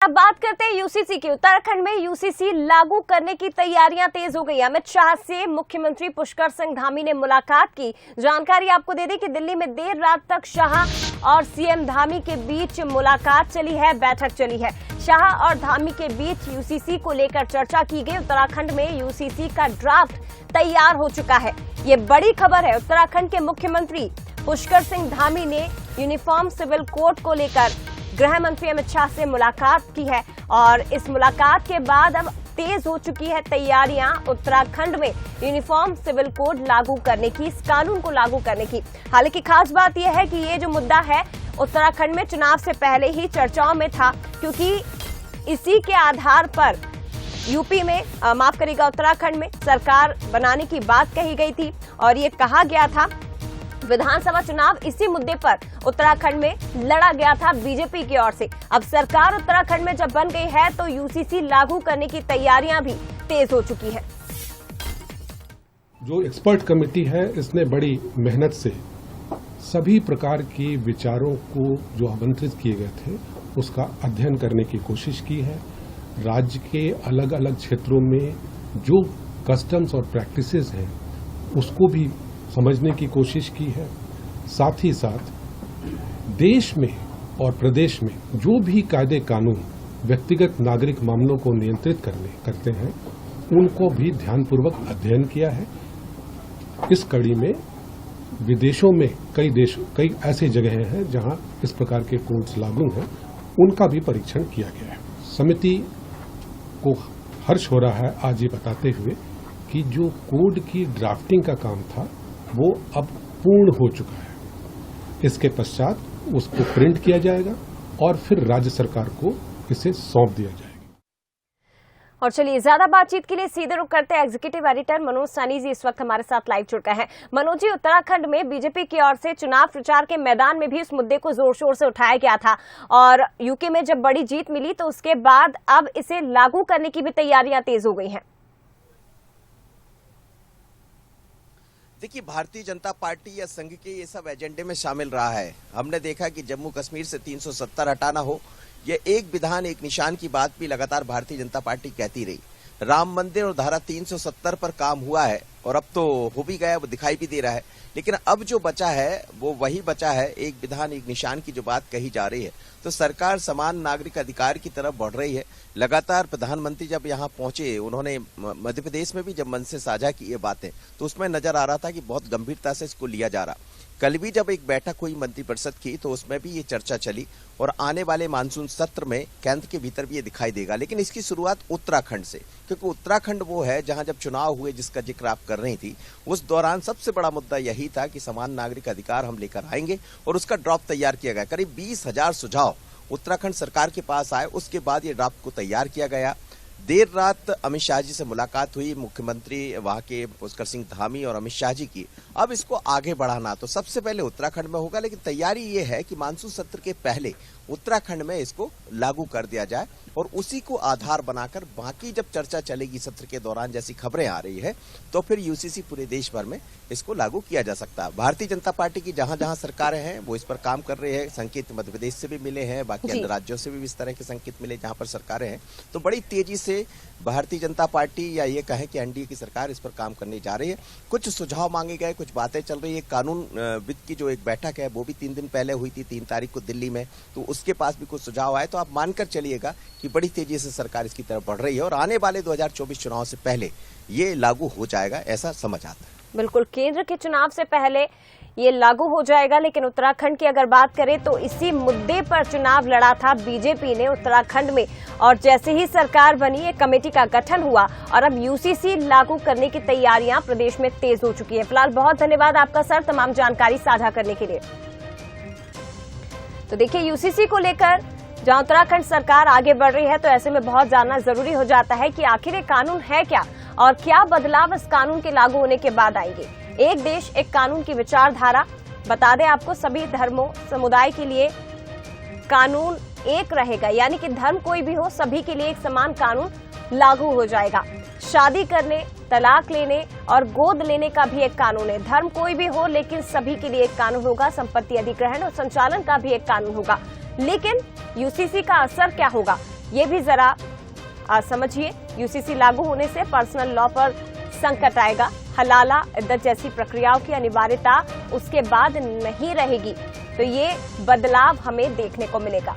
अब बात करते हैं यूसीसी की। उत्तराखंड में यूसीसी लागू करने की तैयारियां तेज हो गई। अमित शाह से मुख्यमंत्री पुष्कर सिंह धामी ने मुलाकात की। जानकारी आपको दे दें कि दिल्ली में देर रात तक शाह और सीएम धामी के बीच मुलाकात चली है, बैठक चली है। शाह और धामी के बीच यूसीसी को लेकर चर्चा की गई। उत्तराखंड में यूसीसी का ड्राफ्ट तैयार हो चुका है। ये बड़ी खबर है। उत्तराखंड के मुख्यमंत्री पुष्कर सिंह धामी ने यूनिफॉर्म सिविल कोड को लेकर गृह मंत्री अमित शाह से मुलाकात की है और इस मुलाकात के बाद अब तेज हो चुकी है तैयारियां उत्तराखंड में यूनिफॉर्म सिविल कोड लागू करने की, इस कानून को लागू करने की। हालांकि खास बात यह है कि ये जो मुद्दा है उत्तराखंड में चुनाव से पहले ही चर्चाओं में था, क्योंकि इसी के आधार पर यूपी में माफ करिएगा उत्तराखंड में सरकार बनाने की बात कही गई थी और ये कहा गया था विधानसभा चुनाव इसी मुद्दे पर उत्तराखंड में लड़ा गया था बीजेपी की ओर से। अब सरकार उत्तराखंड में जब बन गई है तो यूसीसी लागू करने की तैयारियां भी तेज हो चुकी है। जो एक्सपर्ट कमेटी है इसने बड़ी मेहनत से सभी प्रकार के विचारों को जो आमंत्रित किए गए थे उसका अध्ययन करने की कोशिश की है। राज्य के अलग अलग क्षेत्रों में जो कस्टम्स और प्रैक्टिसेस हैं उसको भी समझने की कोशिश की है। साथ ही साथ देश में और प्रदेश में जो भी कायदे कानून व्यक्तिगत नागरिक मामलों को नियंत्रित करते हैं उनको भी ध्यानपूर्वक अध्ययन किया है। इस कड़ी में विदेशों में कई ऐसी जगहें हैं जहां इस प्रकार के कोड्स लागू हैं, उनका भी परीक्षण किया गया है। समिति को हर्ष हो रहा है आज ये बताते हुए कि जो कोड की ड्राफ्टिंग का काम था वो अब पूर्ण हो चुका है। इसके पश्चात उसको प्रिंट किया जाएगा और फिर राज्य सरकार को इसे सौंप दिया जाएगा। और चलिए ज्यादा बातचीत के लिए सीधे रुख करते हैं एग्जीक्यूटिव एडिटर मनोज सानी जी इस वक्त हमारे साथ लाइव जुड़ गए हैं। मनोज जी, उत्तराखंड में बीजेपी की ओर से चुनाव प्रचार के मैदान में भी इस मुद्दे को जोर शोर से उठाया गया था और यूके में जब बड़ी जीत मिली तो उसके बाद अब इसे लागू करने की भी तैयारियां तेज हो गई हैं। देखिए, भारतीय जनता पार्टी या संघ के ये सब एजेंडे में शामिल रहा है। हमने देखा कि जम्मू कश्मीर से 370 हटाना हो, ये एक विधान एक निशान की बात भी लगातार भारतीय जनता पार्टी कहती रही। राम मंदिर और धारा 370 पर काम हुआ है और अब तो हो भी गया, वो दिखाई भी दे रहा है। लेकिन अब जो बचा है वो वही बचा है, एक विधान एक निशान की जो बात कही जा रही है। तो सरकार समान नागरिक अधिकार की तरफ बढ़ रही है। लगातार प्रधानमंत्री जब यहाँ पहुंचे, उन्होंने मध्य प्रदेश में भी जब मन से साझा की ये बातें, तो उसमें नजर आ रहा था कि बहुत गंभीरता से इसको लिया जा रहा। कल भी जब एक बैठक हुई मंत्रिपरिषद की तो उसमें भी ये चर्चा चली और आने वाले मानसून सत्र में केंद्र के भीतर भी ये दिखाई देगा। लेकिन इसकी शुरुआत उत्तराखंड से, क्योंकि उत्तराखंड वो है जहां जब चुनाव हुए जिसका जिक्र आप कर रही थी, उस दौरान सबसे बड़ा मुद्दा यही था कि समान नागरिक अधिकार हम लेकर आएंगे और उसका ड्राफ्ट तैयार किया गया। करीब 20,000 सुझाव उत्तराखंड सरकार के पास आए, उसके बाद ये ड्राफ्ट को तैयार किया गया। देर रात अमित शाह जी से मुलाकात हुई, मुख्यमंत्री वहां के पुष्कर सिंह धामी और अमित शाह जी की। अब इसको आगे बढ़ाना तो सबसे पहले उत्तराखंड में होगा, लेकिन तैयारी ये है कि मानसून सत्र के पहले उत्तराखंड में इसको लागू कर दिया जाए और उसी को आधार बनाकर बाकी जब चर्चा चलेगी सत्र के दौरान, जैसी खबरें आ रही है, तो फिर यूसीसी पूरे देश भर में इसको लागू किया जा सकता है। भारतीय जनता पार्टी की जहां जहां सरकारें हैं वो इस पर काम कर रहे हैं। संकेत मध्य प्रदेश से भी मिले हैं, बाकी अन्य राज्यों से भी इस तरह के संकेत मिले जहां पर सरकारें हैं। तो बड़ी तेजी से भारतीय जनता पार्टी या ये कहें कि एनडीए की सरकार इस पर काम करने जा रही है। कुछ सुझाव मांगे गए, कुछ बातें चल रही है। कानून विद की जो एक बैठक है वो भी 3 दिन पहले हुई थी, 3 तारीख को दिल्ली में, तो उसके पास भी कुछ सुझाव आए। तो आप मानकर चलिएगा कि बड़ी तेजी से सरकार इसकी तरफ बढ़ रही है और आने वाले 2024 चुनाव से पहले ये लागू हो जाएगा, ऐसा समझ आता है। बिल्कुल, केंद्र के चुनाव से पहले ये लागू हो जाएगा। लेकिन उत्तराखंड की अगर बात करें तो इसी मुद्दे पर चुनाव लड़ा था बीजेपी ने उत्तराखंड में और जैसे ही सरकार बनी एक कमेटी का गठन हुआ और अब यूसीसी लागू करने की तैयारियां प्रदेश में तेज हो चुकी है। फिलहाल बहुत धन्यवाद आपका सर तमाम जानकारी साझा करने के लिए। तो देखिए, यूसीसी को लेकर जहां उत्तराखंड सरकार आगे बढ़ रही है तो ऐसे में बहुत जानना जरूरी हो जाता है कि आखिर ये कानून है क्या और क्या बदलाव इस कानून के लागू होने के बाद आएंगे। एक देश एक कानून की विचारधारा, बता दें आपको सभी धर्मों समुदाय के लिए कानून एक रहेगा, यानी कि धर्म कोई भी हो सभी के लिए एक समान कानून लागू हो जाएगा। शादी करने, तलाक लेने और गोद लेने का भी एक कानून है। धर्म कोई भी हो लेकिन सभी के लिए एक कानून होगा। संपत्ति अधिग्रहण और संचालन का भी एक कानून होगा। लेकिन यूसीसी का असर क्या होगा, ये भी जरा समझिए। यूसीसी लागू होने से पर्सनल लॉ पर संकट आएगा। हलाला इद्दत जैसी प्रक्रियाओं की अनिवार्यता उसके बाद नहीं रहेगी, तो ये बदलाव हमें देखने को मिलेगा।